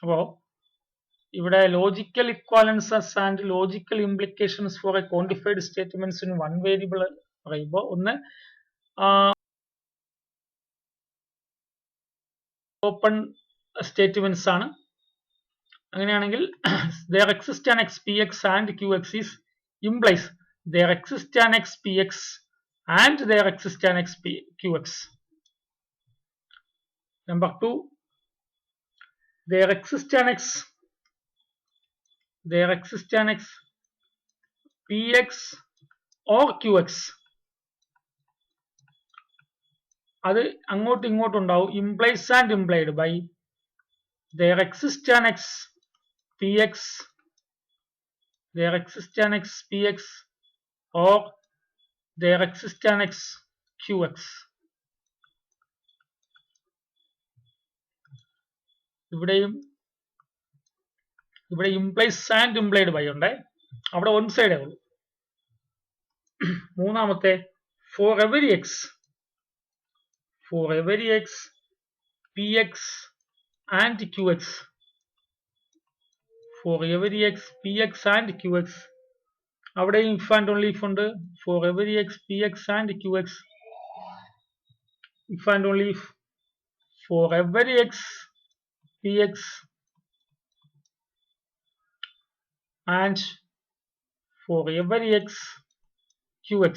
അപ്പോൾ ഇവിടെ logical equivalences and logical implications for a quantified statements in one variable പറയുമ്പോൾ ഒന്ന് ഓപ്പൺ സ്റ്റേറ്റ്മെന്റ്സ് ആണ്. അങ്ങനെയാണെങ്കിൽ there exist an x px and qx is implies there exist an x px and there exist an x qx. Number 2, there exist an x px or qx. അത് അങ്ങോട്ടും ഇങ്ങോട്ടും ഉണ്ടാവും. implies and implied by there exist an x px, there exist an x px or there exist an x qx. ഇവിടെ implies and implied by ഉണ്ട്. അവിടെ one side ഉള്ളൂ. മൂന്നാമത്തെ for every x px and qx, for every x px and qx അവിടെ if and only if ഉണ്ട്. for every x px and qx, if and only if for every x px and for every x qx.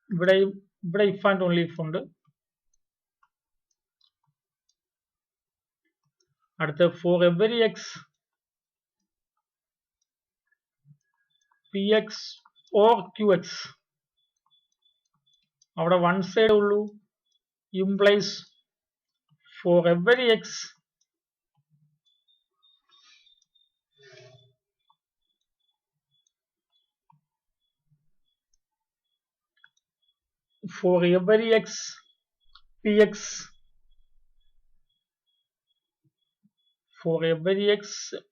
ഇവിടെ if and only if ഉണ്ട്. അടുത്ത for every x px or qx അവിടെ one side ഉള്ളൂ. implies for every x px for every x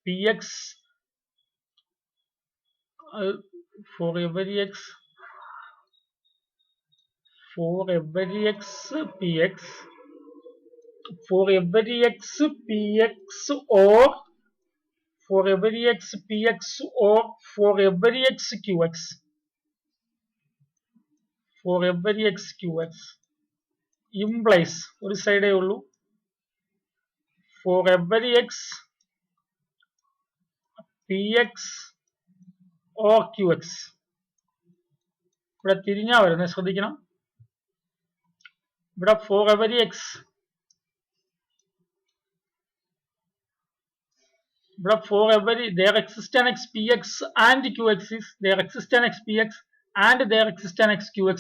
px for every x px for every x px or for every x px or for every x qx, for every x qx implies ഒരു സൈഡേ ഉള്ളൂ. for every x px or qx ഇവിടെ തിരിഞ്ഞാ വരുന്നത്, ശ്രദ്ധിക്കണം. ഇവിടെ for every x ഇവിടെ for every there exist an x px and qx is there exist an x px and there exist an x qx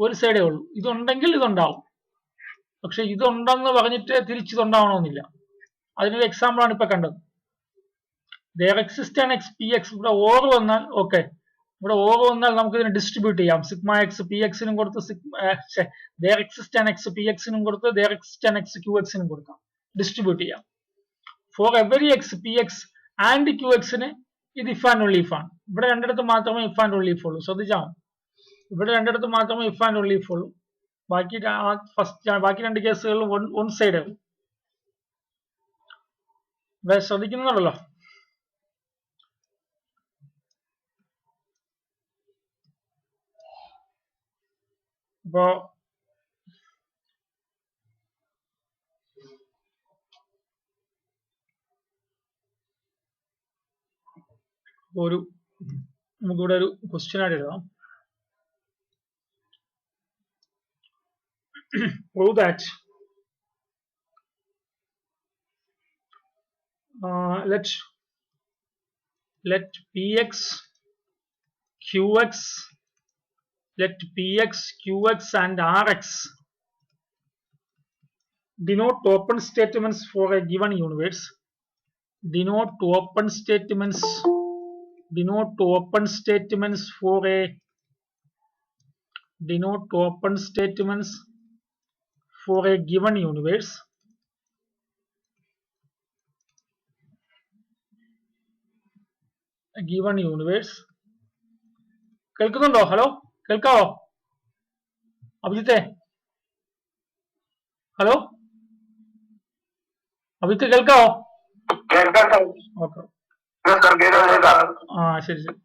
ഒരു സൈഡേ ഉള്ളൂ. ഇതുണ്ടെങ്കിൽ ഇതുണ്ടാവും. പക്ഷെ ഇതുണ്ടെന്ന് പറഞ്ഞിട്ട് തിരിച്ചിതുണ്ടാവണമെന്നില്ല. അതിനൊരു എക്സാമ്പിൾ ആണ് ഇപ്പൊ കണ്ടത്. there exist an x px ഇവിടെ ഓർ വന്നാൽ ഓക്കെ, ഇവിടെ ഓർ വന്നാൽ നമുക്ക് ഇതിനെ ഡിസ്ട്രിബ്യൂട്ട് ചെയ്യാം. സിഗ്മ എക്സ് പി എക്സിനും കൊടുത്ത് there exist an x px നും കൊടുത്ത് there exist an x qx നും കൊടുക്കാം, ഡിസ്ട്രിബ്യൂട്ട് ചെയ്യാം. for every x px and qx ന് ഇത് if and only if ആണ്. ഇവിടെ രണ്ടിടത്ത് മാത്രമേ if and only if ഉള്ളൂ. ശ്രദ്ധിച്ചാൽ ഇവിടെ രണ്ടിടത്ത് മാത്രമേ if and only if ഉള്ളൂ. ബാക്കി ബാക്കി രണ്ട് കേസുകളിൽ one side ഉള്ളൂ. ശ്രദ്ധിക്കുന്നുണ്ടല്ലോ. അപ്പോ നമുക്കിവിടെ ഒരു ക്വസ്റ്റ്യൻ ആയിട്ട് എഴുതാം. prove that let px qx and rx denote open statements for a given universe. Denote open statements for a given universe. കേൾക്കുന്നുണ്ടോ? ഹലോ, കേൾക്കാവോ അഭിജിത്തെ? ഹലോ അവിത്ത് കേൾക്കാവോ? ഓക്കെ. ശരി ശരി.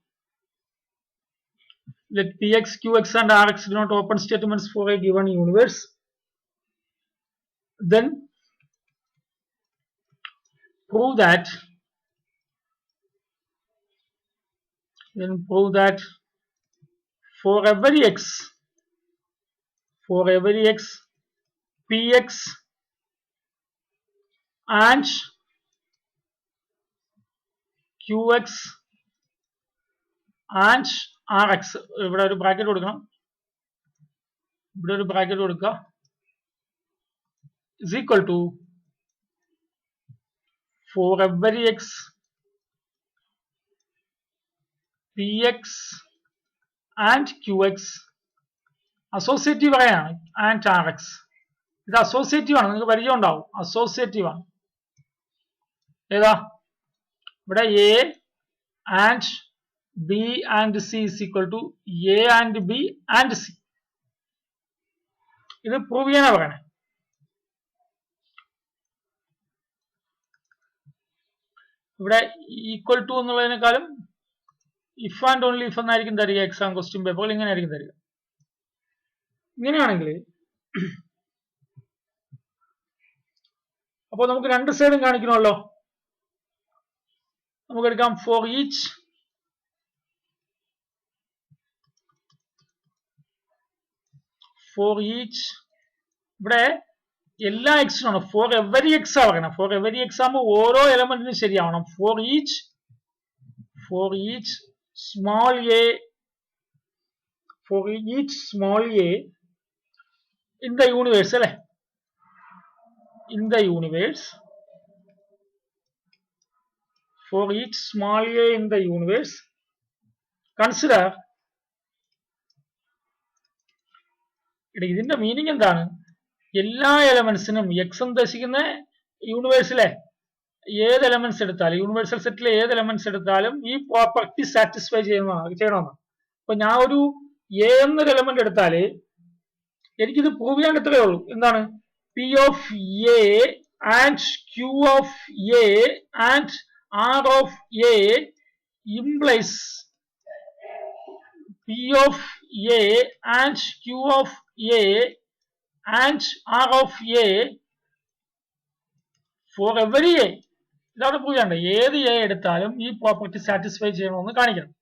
Let Px, Qx and Rx denote open statements for a given universe. Then prove that for every x, Px and Qx and Rx, ഇവിടെ ഒരു bracket കൊടുക്കണം, is equal to for every x, Px and Qx associative പറയാണ് and Rx. ഇത് associative ആണ്, നിങ്ങൾക്ക് പരിചയം ഉണ്ടാവും. Associative ആണ്. ഏതാ? ഇവിടെ A and B and C is equal to A and B and C. ഇത് പ്രൂവ് ചെയ്യാനാ പറയണേ. ഇവിടെ ഈക്വൽ ടു എന്നുള്ളതിനേക്കാളും ഇഫ് ആൻഡ് ഓൺലി ഇഫ് എന്നായിരിക്കും തരിക. എക്സാം ക്വസ്റ്റ്യൻ പേപ്പറിൽ ഇങ്ങനെ ആയിരിക്കും തരിക. ഇങ്ങനെയാണെങ്കിൽ അപ്പോൾ നമുക്ക് രണ്ട് സൈഡും കാണിക്കണമല്ലോ. നമുക്ക് എടുക്കാം ഫോർ ഈച്ച് ഇവിടെ എല്ലാ എക്സിനും ആണ്. ഫോർ എവരി എക്സ് ആ പറയണം. ഫോർ എവരി എക്സ് ആകുമ്പോൾ ഓരോ എലമെന്റിനും ശരിയാവണം. For each small A in the universe അല്ലെ, for each small a in the universe, consider, ഇതിന്റെ മീനിങ് എന്താണ്? എല്ലാ എലമെന്റ്സിനും എക്സ് ഉദ്ദേശിക്കുന്ന യൂണിവേഴ്സിലെ ഏത് എലമെന്റ്സ് എടുത്താലും, യൂണിവേഴ്സൽ സെറ്റിലെ ഏത് എലമെന്റ്സ് എടുത്താലും ഈ പ്രോപ്പർട്ടി സാറ്റിസ്ഫൈ ചെയ്യണമെന്നാണ്. അപ്പൊ ഞാൻ ഒരു എ എന്നൊരു എലമെന്റ് എടുത്താല് എനിക്കിത് പ്രൂവ് ചെയ്യാൻ ഇത്രയേ ഉള്ളൂ. എന്താണ്? P of A and Q of A and R of A implies P of A and Q of A and R of A for every A. ഇതാണ് പ്രൂവ് ചെയ്യേണ്ടത്. ഏത് എ എടുത്താലും ഈ പ്രോപ്പർട്ടി സാറ്റിസ്ഫൈ ചെയ്യണമെന്ന് കാണിക്കണം.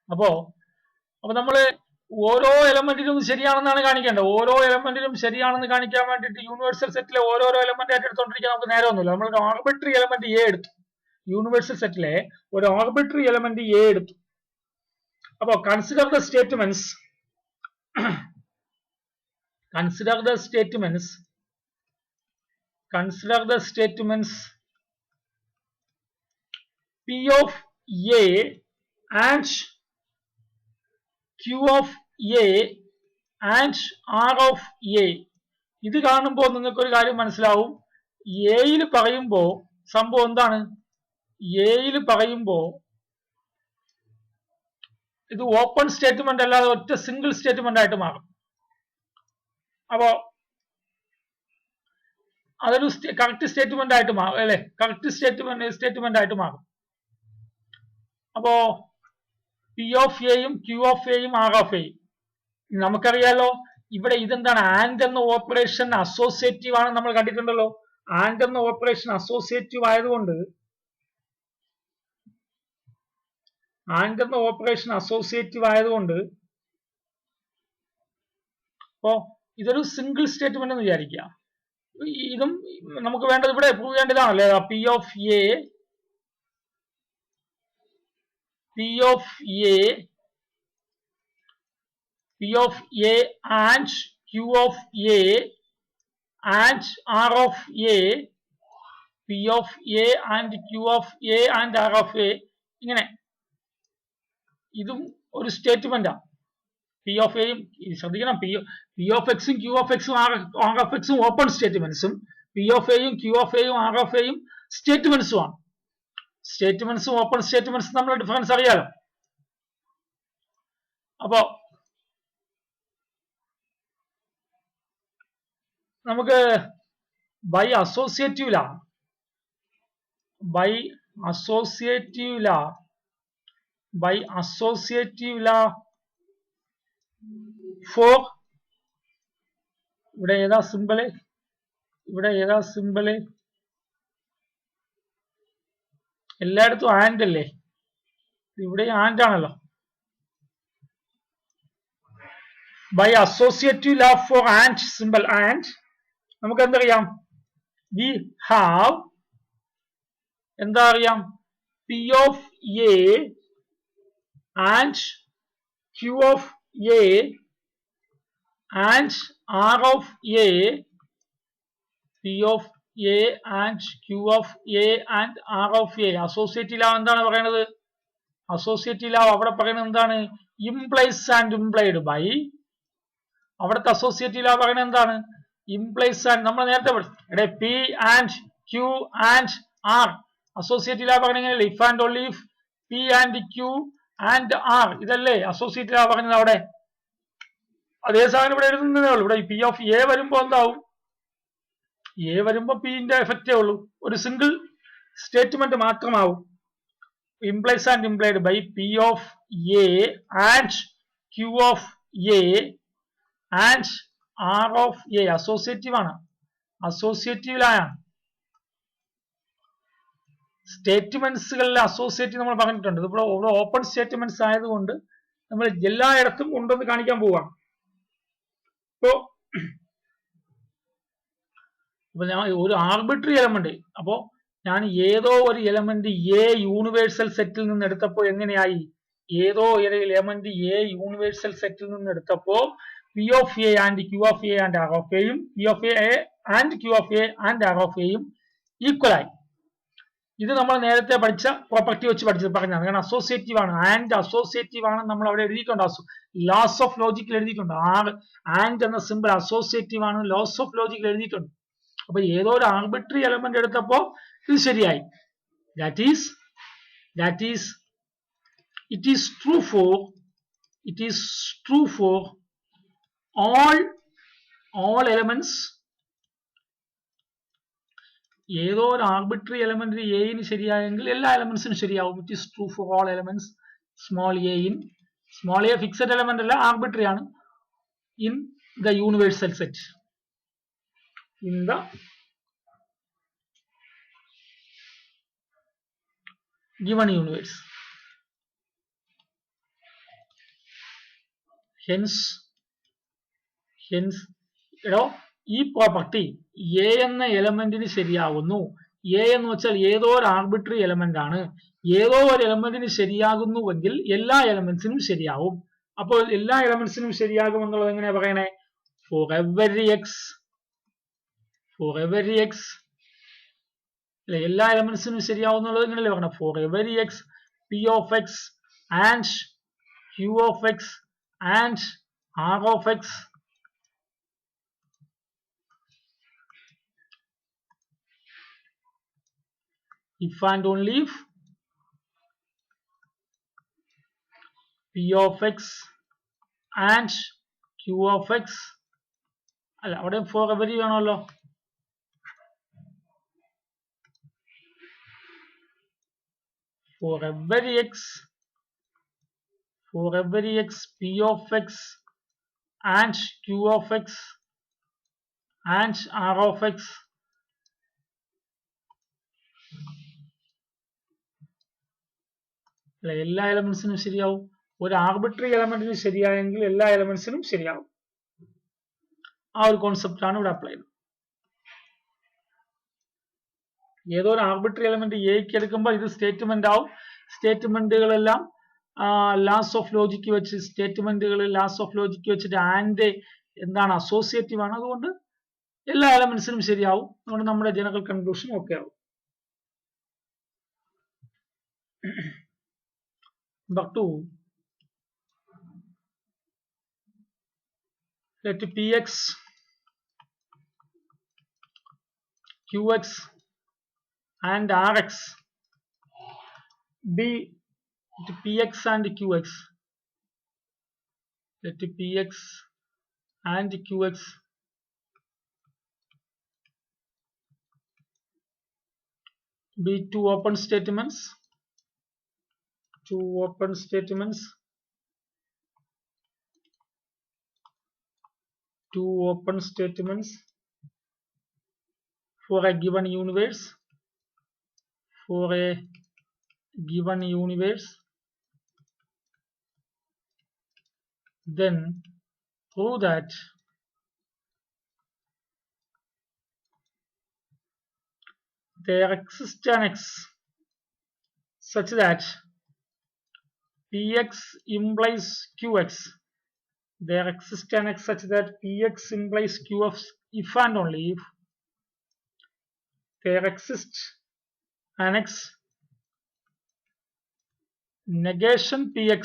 അപ്പൊ നമ്മള് ഓരോ എലമെന്റിനും ശരിയാണെന്നാണ് കാണിക്കേണ്ടത്. ഓരോ എലമെന്റിനും ശരിയാണെന്ന് കാണിക്കാൻ വേണ്ടിയിട്ട് യൂണിവേഴ്സൽ സെറ്റിലെ ഓരോരോ എലമെന്റ് ആയിട്ട് എടുത്തോണ്ടിരിക്കാൻ നമുക്ക് നേരമൊന്നുമില്ല. നമ്മൾ ആർബിട്രറി എലമെന്റ് എ എടുത്തു. യൂണിവേഴ്സൽ സെറ്റിലെ ഒരു ആർബിട്രറി എലമെന്റ് എ എടുത്തു. അപ്പോ consider the statements P of A and Q of A and R of A. ഇത് കാണുമ്പോൾ നിങ്ങൾക്ക് ഒരു കാര്യം മനസ്സിലാവും. എയിൽ പറയുമ്പോ സംഭവം എന്താണ്? എയിൽ പറയുമ്പോ ഇത് ഓപ്പൺ സ്റ്റേറ്റ്മെന്റ് അല്ലാതെ ഒറ്റ സിംഗിൾ സ്റ്റേറ്റ്മെന്റ് ആയിട്ട് മാറും. അപ്പോ അതൊരു കറക്റ്റ് സ്റ്റേറ്റ്മെന്റ് ആയിട്ട് മാറും അല്ലെ? കറക്റ്റ് സ്റ്റേറ്റ്മെന്റ് ആയിട്ട് മാറും. അപ്പോ പി ഓഫ് എയും ക്യൂ ഓഫ് എയും ആർ ഓഫ് എയും നമുക്കറിയാലോ. ഇവിടെ ഇതെന്താണ്? ആൻഡ് എന്ന ഓപ്പറേഷൻ അസോസിയേറ്റീവ് ആണ്. നമ്മൾ കണ്ടിട്ടുണ്ടല്ലോ. ആൻഡ് എന്ന ഓപ്പറേഷൻ അസോസിയേറ്റീവ് ആയതുകൊണ്ട് അപ്പോ ഇതൊരു സിംഗിൾ സ്റ്റേറ്റ്മെന്റ് എന്ന് വിചാരിക്കുക. ഇതും നമുക്ക് വേണ്ടത് ഇവിടെ പ്രൂവ് ചെയ്യേണ്ടതാണല്ലേ. P of A and Q of A and R of A, P of A and Q of A and R of A. ഇങ്ങനെ ഇതും ഒരു സ്റ്റേറ്റ്മെന്റാ. പി ഓഫ് എയും ശ്രദ്ധിക്കണം, പി ഓഫ് എക്സും ക്യൂ ഓഫ് എക്സും ആർ ഓഫ് എക്സും ഓപ്പൺ സ്റ്റേറ്റ്മെന്റ്സും, പി ഓഫ് എയും ക്യൂ ഓഫ് എയും ആർ ഓഫ് എയും സ്റ്റേറ്റ്മെന്റ്സും ആണ്. സ്റ്റേറ്റ്മെന്റ്സും ഓപ്പൺ സ്റ്റേറ്റ്മെന്റ്സും തമ്മിലുള്ള ഡിഫറൻസ് അറിയാലോ. അപ്പോ നമുക്ക് ബൈ അസോസിയേറ്റീവ് ലാ ഫോർ ഇവിടെ ഏതാ സിമ്പിള് എല്ലായിടത്തും ആൻഡ് അല്ലേ, ഇവിടെ ആൻഡ് ആണല്ലോ. By associative law for and simple and നമുക്ക് എന്തറിയാം, വി ഹാവ് എന്താ അറിയാം, P of A and Q of A and R of A, P of A and Q of A and R of A. Associative law എന്താണ് പറയുന്നത്, associative law അവിടെ പറയുന്നത് എന്താണ്, implies and implied by. അവിടുത്തെ associative law പറയുന്നത് എന്താണ്, implies and. നമ്മൾ നേരത്തെ ഇവിടെ P and Q and R, associative law പറയുന്നത് if and only if P and Q and R, ഇതല്ലേ അസോസിയേറ്റീവ് ലാ പറയുന്നത് അവിടെ. അതേ സാധനം ഇവിടെ എഴുതുന്നതേ ഉള്ളൂ. ഇവിടെ പി ഓഫ് എ വരുമ്പോ എന്താവും, എ വരുമ്പോ പിന്റെ എഫക്റ്റേ ഉള്ളൂ, ഒരു സിംഗിൾ സ്റ്റേറ്റ്മെന്റ് മാത്രമാവും. Implies and implied by P of A and Q of A and R of A. Associative ആണ്, അസോസിയേറ്റീവിലാണ്. സ്റ്റേറ്റ്മെന്റ്സുകളിലെ അസോസിയേറ്റീവ് നമ്മൾ പറഞ്ഞിട്ടുണ്ട്. ഇവിടെ ഓപ്പൺ സ്റ്റേറ്റ്മെന്റ്സ് ആയതുകൊണ്ട് നമ്മൾ എല്ലായിടത്തും ഉണ്ടെന്ന് കാണിക്കാൻ പോവാണ്. അപ്പൊ ഞാൻ ഒരു ആർബിട്രറി എലമെന്റ്, അപ്പോ ഞാൻ ഏതോ ഒരു എലമെന്റ് എ യൂണിവേഴ്സൽ സെറ്റിൽ നിന്ന് എടുത്തപ്പോ എങ്ങനെയായി, ഏതോ ഒരു എലമെന്റ് എ യൂണിവേഴ്സൽ സെറ്റിൽ നിന്ന് എടുത്തപ്പോ P of A and Q of A and R of എയും P of A and Q of A and R of എയും ഈക്വൽ ആയി. ഇത് നമ്മൾ നേരത്തെ പഠിച്ച പ്രോപ്പർട്ടി വെച്ച് പറഞ്ഞതാണ്. കാരണം അസോസിയേറ്റീവ് ആണ്, ആൻഡ് അസോസിയേറ്റീവ് ആണ് നമ്മൾ അവിടെ എഴുതിയിട്ടുണ്ട്. ലോസ് ഓഫ് ലോജിക്കിൽ എഴുതിയിട്ടുണ്ട്. ആൻഡ് എന്ന സിമ്പിൾ അസോസിയേറ്റീവ് ആണ്, ലോസ് ഓഫ് ലോജിക്കിൽ എഴുതിയിട്ടുണ്ട്. അപ്പൊ ഏതോ ഒരു ആർബിട്രറി എലമെന്റ് എടുത്തപ്പോ ഇത് ശരിയായി. That is it is true for all elements. ഏതോ ഒരു ആർബിട്രറി എലമെന്റ് എന് ശരിയായെങ്കിൽ എല്ലാ എലമെന്റ്സിനും ശരിയാവും. It is true for all elements small A fixed element അല്ല, ആർബിട്രറി ആണ്, in the universal set, in the given universe. Hence ഈ പ്രോപ്പർട്ടി എ എന്ന എലമെന്റിന് ശരിയാകുന്നു. A എന്ന് വെച്ചാൽ ഏതോ ഒരു ആർബിട്രറി എലമെന്റ് ആണ്. ഏതോ ഒരു എലമെന്റിന് ശരിയാകുന്നുവെങ്കിൽ എല്ലാ എലമെന്റ്സിനും ശരിയാവും. അപ്പോൾ എല്ലാ എലമെന്റ്സിനും ശരിയാകും എന്നുള്ളത് എങ്ങനെയാ പറയണേ, ഫോർ എവരി എക്സ് അല്ലെ, എല്ലാ എലമെന്റ്സിനും ശരിയാവും എന്നുള്ളത് എങ്ങനെയല്ലേ പറയണേ, for every X P of X and Q of X and R of X if and only if p of x and q of x അല്ല, അവിടെ ഫോർ എവരി വേണമല്ലോ. for every x p of x and q of x and r of x അല്ല, എല്ലാ എലമെന്റ്സിനും ശരിയാവും. ഒരു arbitrary എലമെന്റിന് ശരിയായെങ്കിൽ എല്ലാ എലമെന്റ്സിനും ശരിയാവും. ആ ഒരു കോൺസെപ്റ്റ് ആണ് ഇവിടെ അപ്ലൈ ചെയ്യുന്നത്. ഏതോ ഒരു ആർബിട്രറി എലമെന്റ് എക്ക് എടുക്കുമ്പോൾ ഇത് സ്റ്റേറ്റ്മെന്റ് ആവും. സ്റ്റേറ്റ്മെന്റുകളെല്ലാം ലാസ് ഓഫ് ലോജിക്ക് വെച്ചിട്ട് ആൻഡ് എന്താണ്, അസോസിയേറ്റീവ് ആണ്. അതുകൊണ്ട് എല്ലാ എലമെന്റ്സിനും ശരിയാവും. അതുകൊണ്ട് നമ്മുടെ ജനറൽ കൺക്ലൂഷൻ ഓക്കെ ആവും. Number 2, let px, qx and rx be px and qx. Let px and qx be two open statements for a given universe then prove that there exists an x such that px implies qx. There exists an x such that px implies qx if and only if there exists an x negation px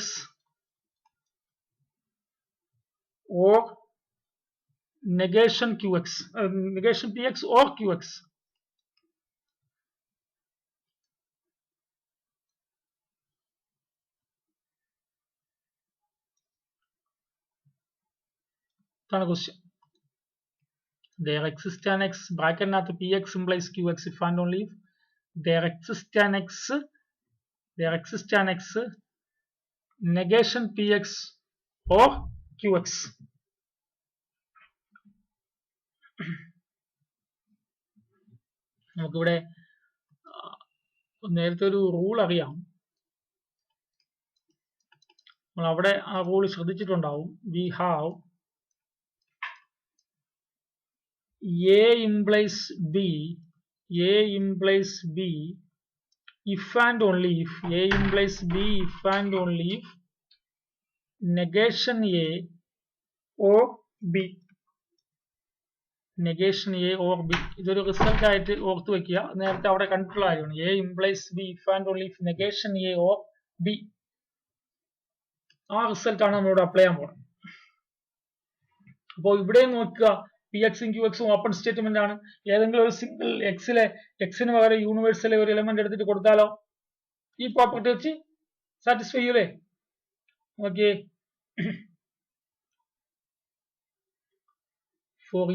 or negation qx, negation px or qx. That's the question. There exists an x bracket at px implies qx if and only if there exists an x negation px or qx. നമുക്കിവിടെ നേരത്തെ ഒരു rule അറിയാം. നമ്മൾ അവിടെ ആ rule ശ്രദ്ധിച്ചിട്ടുണ്ടാവും. We have A implies B if and only if A implies B if and only if negation A or B. negation A or B. ഇതൊരു result ആയിട്ട് ഓർത്തു വെക്കുക. നേരത്തെ അവിടെ കണ്ടിട്ടുള്ള കാര്യമാണ്. A implies B if and only if negation A or B. ആ result ആണ് നമ്മളിവിടെ അപ്ലൈ ചെയ്യാൻ പോകുന്നത്. അപ്പോൾ ഇവിടെ നോക്കുക, പി എക്സും ക്യൂ എക്സും ഓപ്പൺ സ്റ്റേറ്റ്മെന്റ് ആണ്. ഏതെങ്കിലും ഒരു സിംഗിൾ എക്സിന് പകരം യൂണിവേഴ്സിലെ ഒരു എലമെന്റ് എടുത്തിട്ട് കൊടുത്താലോ ഈ പ്രോപ്പർട്ടി വെച്ച് സാറ്റിസ്ഫൈ ചെയ്യൂലേ? Okay, for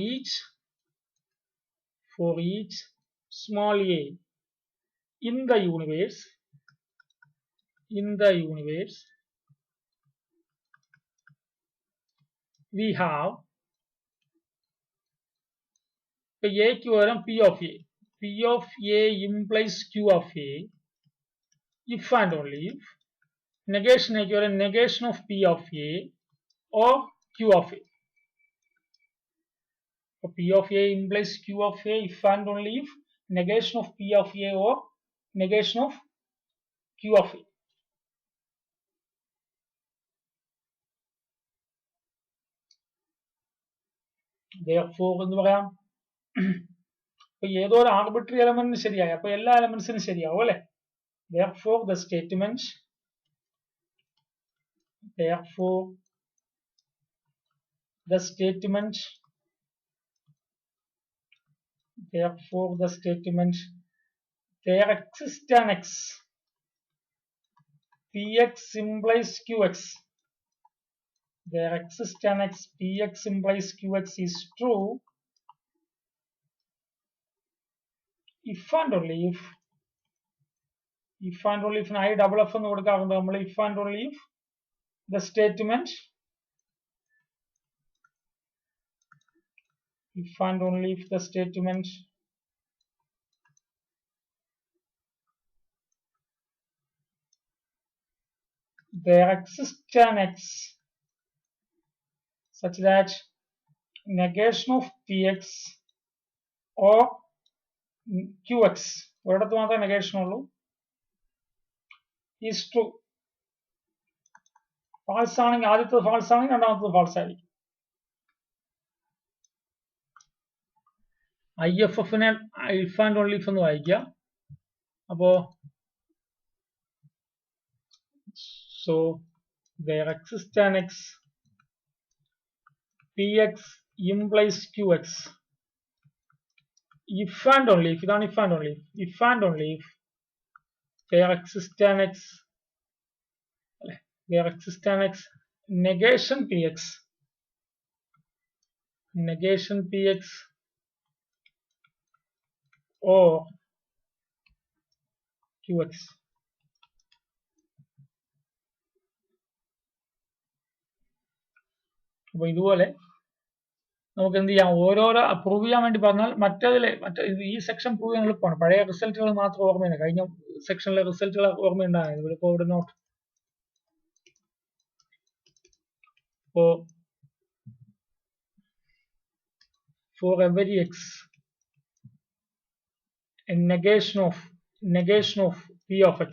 each small a in the universe we have a ക്ക് പകരം p of a implies q of a if and only if negation ക്ക് പകരം negation of p of a or q of a. So p of a implies q of a if and only if negation of p of a or negation of q of a. Therefore എന്ന് പറയാം, അപ്പൊ ഏതോ ഒരു arbitrary എലമെന്റിന് ശരിയായി, അപ്പൊ എല്ലാ എലമെന്റ്സിനും ശരിയാവും അല്ലെ? Therefore the statement there exists an x px implies qx. There exists an x px implies qx is true if and only if I double f എന്ന് കൊടുക്കാറുണ്ട് നമ്മൾ. if and only if the statement there exists an x such that negation of px or qx ഒരിടത്ത് മാത്രമേ negation ഉള്ളൂ is true. False ആണെങ്കിൽ ആദ്യത്തെ false ആണെങ്കിൽ രണ്ടാമത്തത് ഫാൾസ് ആയിരിക്കും. IFF-നെ if and only if എന്ന് വായിക്കാം. അപ്പോ so there exists an x px implies qx if and only if ഇതാണ് if and only if there exists an x negation px or QX. അപ്പോൾ ഇതുപോലെ നമുക്ക് എന്ത് ചെയ്യാം, ഓരോരോ പ്രൂവ് ചെയ്യാൻ വേണ്ടി പറഞ്ഞാൽ മറ്റേ ഈ സെക്ഷൻ പ്രൂവ് ചെയ്യാൻ എളുപ്പമാണ്. പഴയ റിസൾട്ടുകൾ മാത്രം ഓർമ്മയുണ്ട്, കഴിഞ്ഞ സെക്ഷനിലെ റിസൾട്ടുകൾ ഓർമ്മയുണ്ടായത്. ഇവിടെ not for every x a negation of p of x,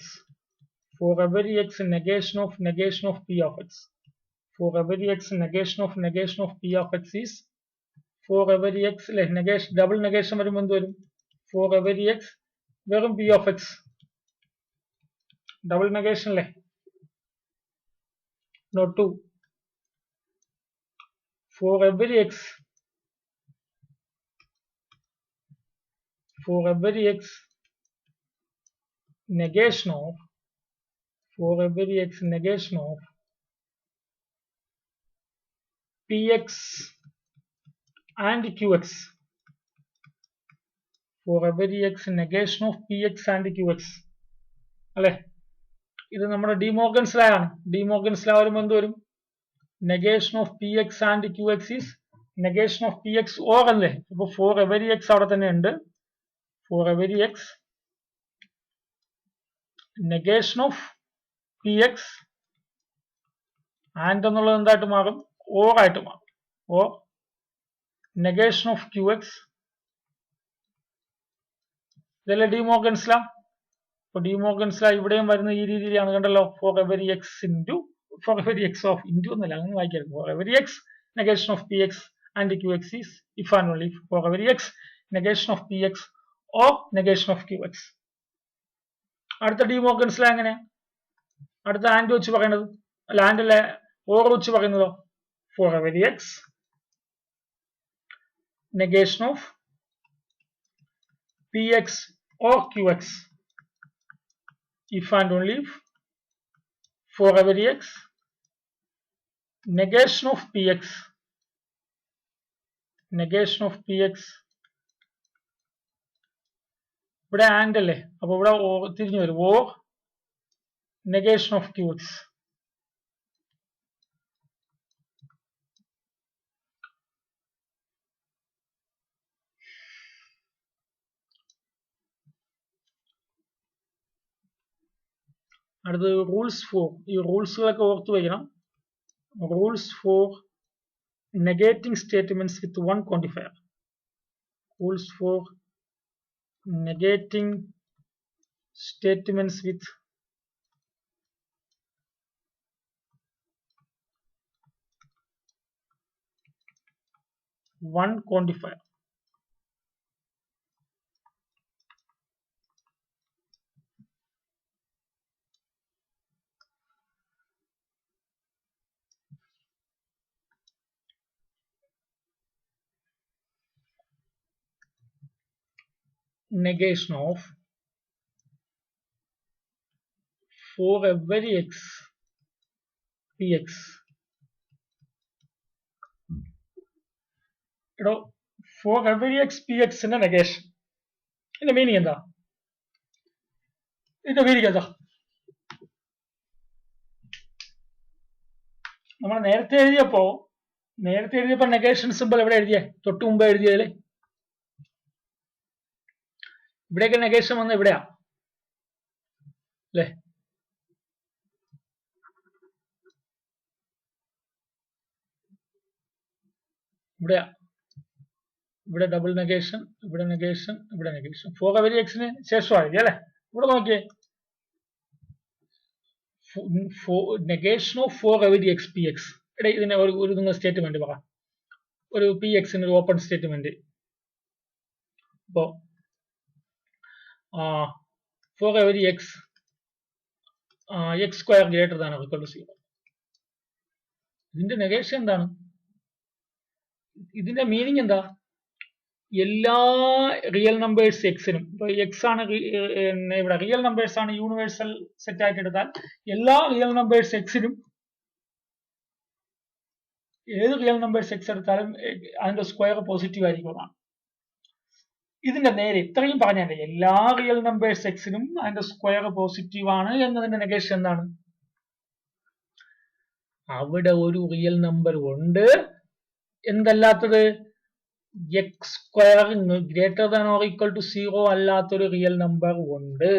for every x negation of p of x, for every x negation of p of x is, for every x negation double negation വരുമ്പോൾ എന്ത് വരും, for every x വെറും p of x, double negation അല്ലേ, not 2, for every x negation of px and qx, for every x negation of px and qx അല്ലെ. ഇത് നമ്മുടെ De Morgan's law ആണ്. De Morgan's law വരുമ്പോൾ എന്ത് വരും, negation of px and qx is negation of px or അല്ലേ. ഇപ്പൊ for every x അവിടെ തന്നെ ഉണ്ട്, for every x negation of px and എന്നുള്ളത് എന്തായിട്ട് മാറും, or ആയിട്ട് മാറും, or negation of qx. ഇതല്ലേ ഡിമോർഗൻസ് ലോ. അപ്പോൾ ഡിമോർഗൻസ് ലോ ഇവിടെയും വരുന്ന ഈ രീതിയിലാണ്, കണ്ടല്ലോ, for every x of into എന്നല്ല, അങ്ങനെ വായിക്കരുത്. for every x negation of px and qx is if and only for every x negation of px or negation of qx. അടുത്ത De Morgan's law എങ്ങനെ, അടുത്ത ആൻഡ് വെച്ച് പറയുന്നത്, അല്ല ആൻഡല്ലേ ഓർ വെച്ച് പറയുന്നതോ, for every x negation of px or qx if and only if for every x negation of px ഇവിടെ and അല്ലേ, അപ്പൊ ഇവിടെ തിരിഞ്ഞു വരും, ഓർ negation of qx. അടുത്തത് റൂൾസ് ഫോർ, ഈ റൂൾസുകളൊക്കെ ഓർത്തു വയ്ക്കണം. Rules for negating statements with one quantifier. Rules for negating statements with one quantifier. Negation of for every x px. For every x px ന്റെ negation, ഇതിന്റെ meaning എന്താ, നമ്മൾ നേരത്തെ എഴുതിയപ്പോ നെഗേഷൻ സിമ്പിൾ എവിടെ എഴുതിയേ, തൊട്ട് മുമ്പ് എഴുതിയതില് ഇവിടെയൊക്കെ നെഗേഷൻ വന്ന എവിടെയാ അല്ലേ, ഇവിടെയാ, ഇവിടെ ഡബിൾ നെഗേഷൻ, ഇവിടെ നെഗേഷൻ, ഇവിടെ നെഗേഷൻ. ഫോർ എവരി എക്സിന് ശേഷമാണ് എഴുതി അല്ലെ. ഇവിടെ നോക്കിയേ, negation of four every X P X. ഇവിടെ ഇതിനെ ഒരു നിങ്ങൾ സ്റ്റേറ്റ്മെന്റ് പറ, ഒരു പി എക്സിന് ഒരു ഓപ്പൺ സ്റ്റേറ്റ്മെന്റ്. അപ്പോ for every X X square greater than or equal to 0. ഇതിന്റെ നെഗേഷൻ എന്താണ്, ഇതിന്റെ മീനിങ് എന്താ, എല്ലാ റിയൽ നമ്പേഴ്സ് എക്സിനും, ഇപ്പൊ എക്സ് ആണ് ഇവിടെ റിയൽ നമ്പേഴ്സ് ആണ് യൂണിവേഴ്സൽ സെറ്റ് ആയിട്ട് എടുത്താൽ, എല്ലാ റിയൽ നമ്പേഴ്സ് എക്സിനും, ഏത് റിയൽ നമ്പേഴ്സ് എക്സ് എടുത്താലും അതിന്റെ സ്ക്വയർ പോസിറ്റീവ് ആയിരിക്കും. ഇതിന്റെ നേരെ ഇത്രയും പറഞ്ഞാൽ എല്ലാ റിയൽ നമ്പേഴ്സ് എക്സിനും അതിന്റെ സ്ക്വയർ പോസിറ്റീവ് ആണ് എന്നതിന്റെ നെഗേഷൻ എന്താണ്? അവിടെ ഒരു റിയൽ നമ്പർ ഉണ്ട്, എന്തല്ലാത്തത് X square greater than or equal to 0 അല്ലാത്തൊരു റിയൽ നമ്പർ ഉണ്ട്.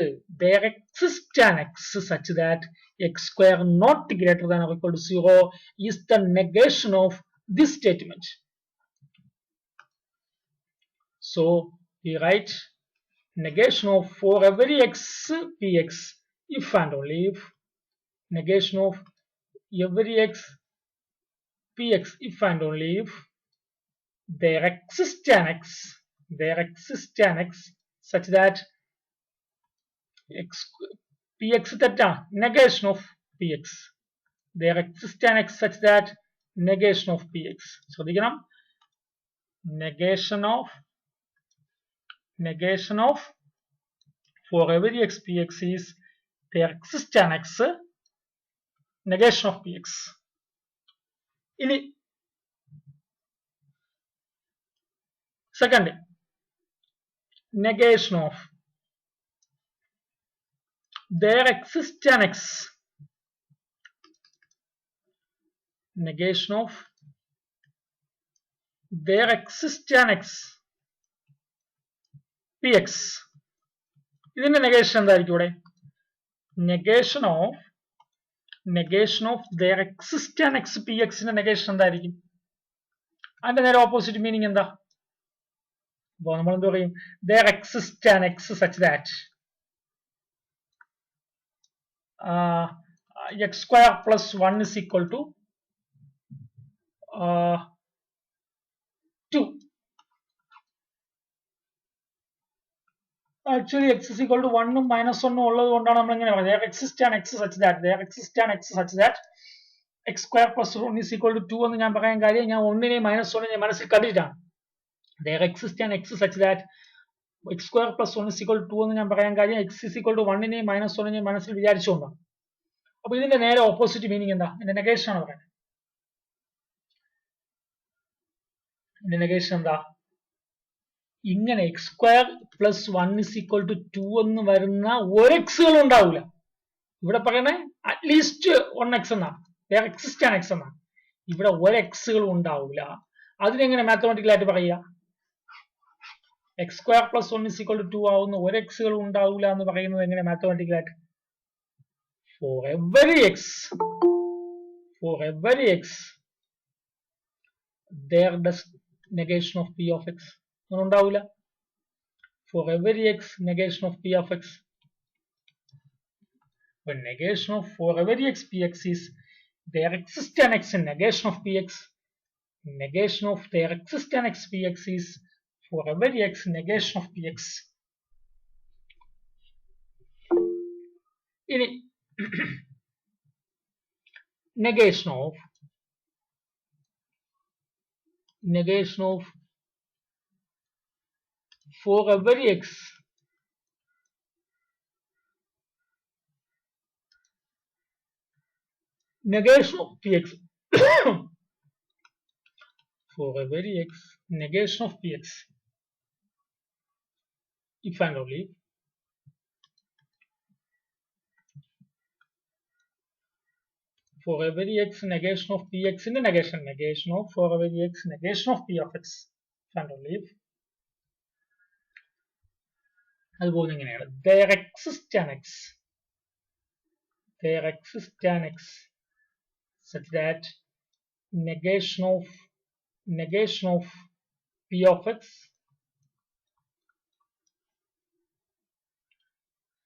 there exists an x such that x square not greater than or equal to 0 is the negation of this statement. So we write negation of for every x px if and only if negation of every x px if and only if there exists an x such that x px theta negation of px, there exists an x such that negation of px. ശ്രദ്ധിക്കണം, negation of for every x px is there exists an x negation of px. ഇനി second negation of there exists an x, negation of there exists an x px. ഇതിന്റെ negation എന്തായിരിക്കും ഇവിടെ? negation of there exists an x px ന്റെ negation എന്തായിരിക്കും? അതിന്റെ നേരെ opposite meaning എന്താ? അപ്പോൾ നമ്മൾ എന്ത് പറയും? there exists an x such that x square plus 1 is equal to 2. Actually x is equal to 1 ഉം minus 1 ഉം ഉള്ളത് കൊണ്ടാണ് നമ്മൾ ഇങ്ങനെ പറയുന്നത് there exists an x such that x square plus 1 is equal to 2 എന്ന് ഞാൻ പറയാൻ കാര്യം ഞാൻ 1നെയും minus 1നെയും മനസ്സിൽ കണ്ടിട്ടാണ്. there exists an x such that x square plus 1 is equal to 2 എന്ന് ഞാൻ പറയാൻ കാര്യം x is equal to 1നെയും minus 1നെയും മനസ്സിൽ വിചാരിച്ചുകൊണ്ടാണ്. അപ്പൊ ഇതിന്റെ നേരെ ഓപ്പോസിറ്റ് മീനിങ് എന്താ? ഇതിന്റെ നെഗേഷൻ ആണ് പറയുന്നത്. ഇതിന്റെ നെഗേഷൻ എന്താ? ഇങ്ങനെ x square plus 1 is equal to 2 എന്ന് വരുന്ന ഒരു എക്സുകൾ ഉണ്ടാവില്ല. ഇവിടെ പറയണേ അറ്റ്ലീസ്റ്റ് 1x എന്നാണ്, there exists an x എന്നാണ്. ഇവിടെ ഒരു എക്സുകൾ ഉണ്ടാവില്ല. അതിനെങ്ങനെ മാത്തമാറ്റിക്കൽ ആയിട്ട് പറയുക? x square plus 1 is equal to 2 ആവുന്ന ഒരു എക്സുകൾ ഉണ്ടാവില്ല എന്ന് പറയുന്നത് എങ്ങനെ മാത്തമാറ്റിക്കൽ ആയിട്ട്? for every x there does negation of p of x അങ്ങനെ ഉണ്ടാവില്ല. for every x negation of p of x, when negation of for every x px is there exists an x in negation of px, negation of there exists an x px is for every x negation of px. ഇനി negation of for every x negation of px for every x negation of px if and only for every x negation of px in the negation of for every x negation of p of x if and only if അതുപോലെ ഇങ്ങനെയാണ് there exists an x such that negation of p of x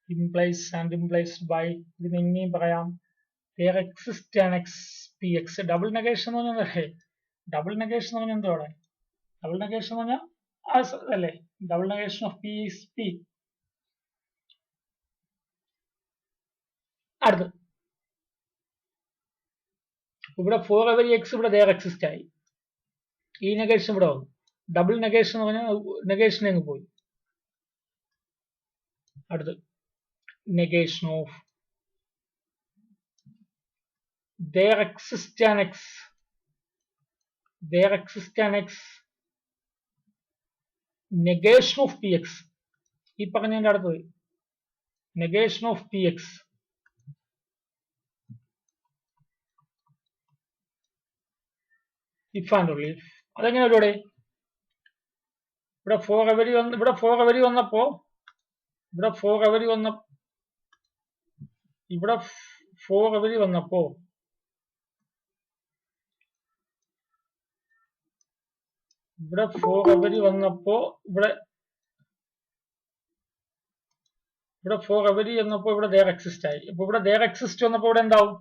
implies by ഇതിനെ ഇനിയും പറയാം there exists an x px. Double negation എന്ന് പറഞ്ഞാൽ double negation എന്ന് പറഞ്ഞാൽ എന്തോടെ? Double negation എന്ന് പറഞ്ഞാൽ അല്ലേ? Double negation of P is P. അടുത്ത് ഇവിടെ ഫോർ എവരി എക്സ് ഇവിടെ there exist ആയി, ഈ നെഗേഷൻ ഇവിടെ വന്നു. ഡബിൾ നെഗേഷൻ എന്ന് പറഞ്ഞാൽ നെഗേഷൻ അങ്ങ് പോയി. അടുത്ത് negation of there exists an x negation of P X, ഈ പറഞ്ഞതിന്റെ അടുത്തത് negation of P X if and only if. അതെങ്ങനെ ഒരുപാട് ഇവിടെ ഫോർ എവരി വന്ന് ഇവിടെ ഫോർ എവരി വന്നപ്പോ ഇവിടെ ഫോർ എവരി വന്ന ഇവിടെ ഫോർ എവരി വന്നപ്പോ ഇവിടെ ഫോർ എവരി വന്നപ്പോ ഇവിടെ ഫോർ എവരി വന്നപ്പോ ഇവിടെ ദേർ എക്സിസ്റ്റ് ആയി. ഇപ്പൊ ഇവിടെ ദേർ എക്സിസ്റ്റ് വന്നപ്പോ ഇവിടെ എന്താവും?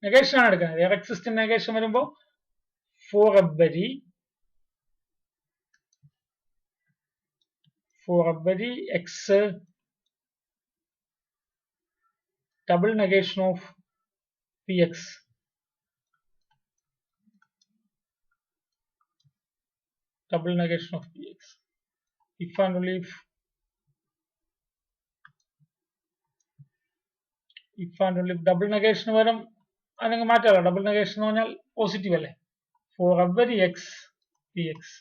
നെഗേഷൻ ആണ് എടുക്കുന്നത്. ദേർ എക്സിസ്റ്റ് നെഗേഷൻ വരുമ്പോ four every X double negation of px double negation of px if and only if and only double negation വരും. അല്ലെങ്കിൽ മാറ്റാലോ, ഡബിൾ നെഗേഷൻ എന്ന് പറഞ്ഞാൽ പോസിറ്റീവ് അല്ലേ. Four every X P X.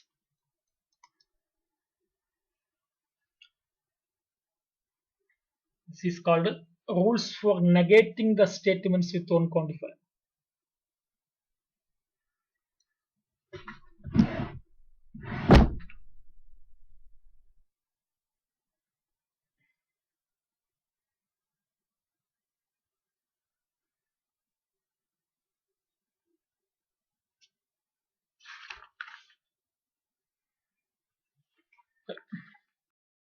This is called rules for negating the statements with unquantified.